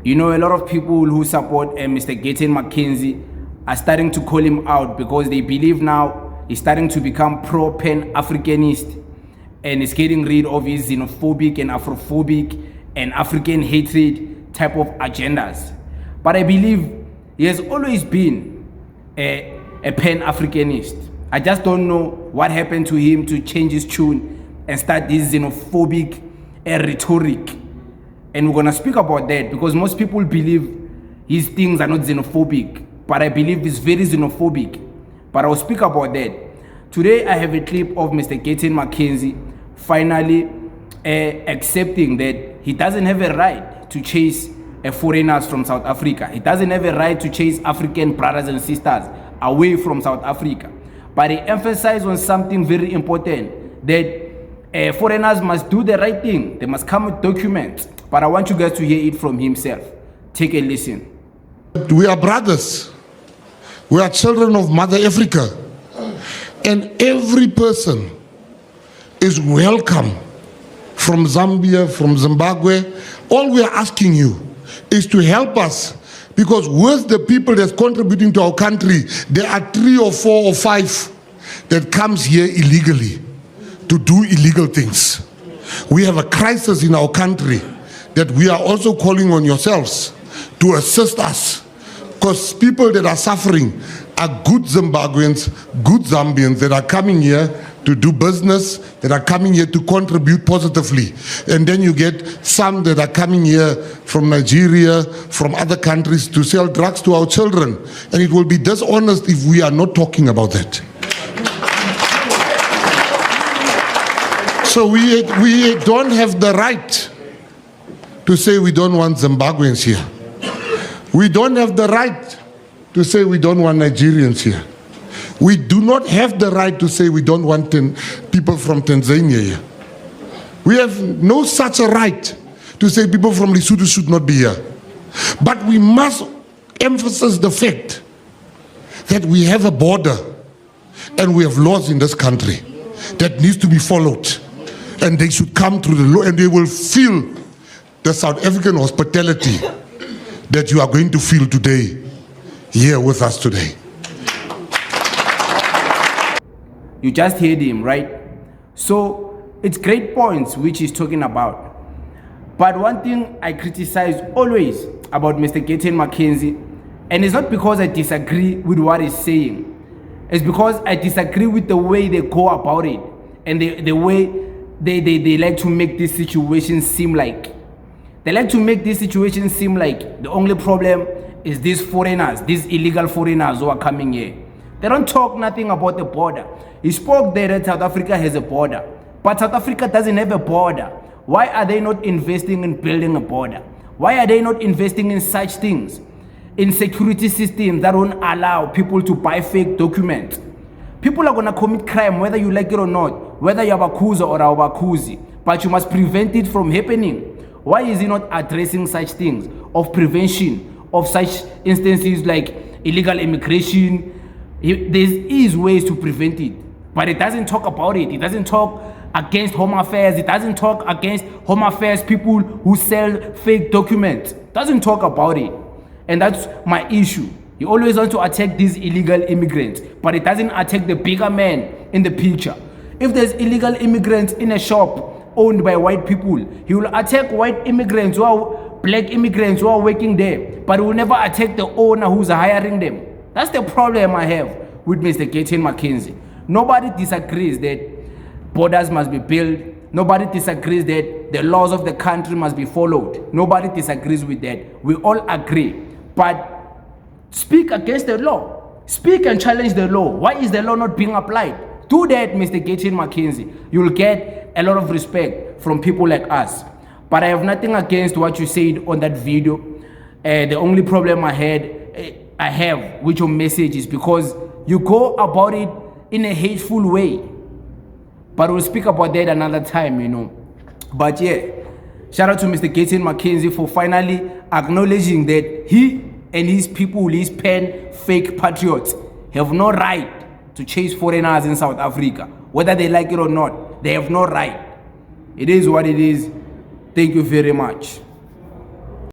You know, a lot of people who support Mr. Gayton Mchenzie are starting to call him out because they believe now he's starting to become pro-Pan-Africanist and is getting rid of his xenophobic and Afrophobic and African hatred type of agendas. But I believe he has always been a Pan-Africanist. I just don't know what happened to him to change his tune and start this xenophobic rhetoric. And we're gonna speak about that because most people believe his things are not xenophobic, but I believe it's very xenophobic. But I'll speak about that. Today I have a clip of Mr. Gayton Mchenzie finally accepting that he doesn't have a right to chase foreigners from South Africa. He doesn't have a right to chase African brothers and sisters away from South Africa. But he emphasized on something very important, that foreigners must do the right thing. They must come with documents. But I want you guys to hear it from himself. Take a listen. We are brothers. We are children of Mother Africa. And every person is welcome from Zambia, from Zimbabwe. All we are asking you is to help us, because with the people that's contributing to our country, there are 3 or 4 or 5 that comes here illegally to do illegal things. We have a crisis in our country that we are also calling on yourselves to assist us, because people that are suffering are good Zimbabweans, good Zambians that are coming here to do business, that are coming here to contribute positively. And then you get some that are coming here from Nigeria, from other countries to sell drugs to our children. And it will be dishonest if we are not talking about that. So we don't have the right to say we don't want Zimbabweans here. We don't have the right to say we don't want Nigerians here. We do not have the right to say we don't want people from Tanzania here. We have no such a right to say people from Lesotho should not be here. But we must emphasize the fact that we have a border and we have laws in this country that needs to be followed. And they should come through the law and they will feel the South African hospitality that you are going to feel today here with us today. You just heard him, right? So it's great points which he's talking about. But one thing I criticize always about Mr. Gayton Mchenzie, and it's not because I disagree with what he's saying, it's because I disagree with the way they go about it and the way they like to make this situation seem like. They like to make this situation seem like the only problem is these foreigners, these illegal foreigners who are coming here. They don't talk nothing about the border. He spoke there that South Africa has a border, but South Africa doesn't have a border. Why are they not investing in building a border? Why are they not investing in such things? In security systems that won't allow people to buy fake documents. People are gonna commit crime whether you like it or not, whether you're Abakuza or Abakuzi, but you must prevent it from happening. Why is he not addressing such things of prevention of such instances like illegal immigration? There is ways to prevent it, but it doesn't talk about it. It doesn't talk against home affairs. It doesn't talk against home affairs people who sell fake documents. It doesn't talk about it, and that's my issue. You always want to attack these illegal immigrants, but it doesn't attack the bigger man in the picture. If there's illegal immigrants in a shop owned by white people, he will attack white immigrants who are black immigrants who are working there, but he will never attack the owner who's hiring them. That's the problem I have with Mr. Gayton Mchenzie. Nobody disagrees that borders must be built. Nobody disagrees that the laws of the country must be followed. Nobody disagrees with that. We all agree. But speak against the law. Speak and challenge the law. Why is the law not being applied? Do that, Mr. Gayton Mchenzie. You'll get a lot of respect from people like us. But I have nothing against what you said on that video. The only problem I have with your message is because you go about it in a hateful way. But we'll speak about that another time, you know. But yeah, shout out to Mr. Gayton Mchenzie for finally acknowledging that he and his people, his pen fake patriots, have no right to chase foreigners in South Africa. Whether they like it or not, they have no right. It is what it is. Thank you very much.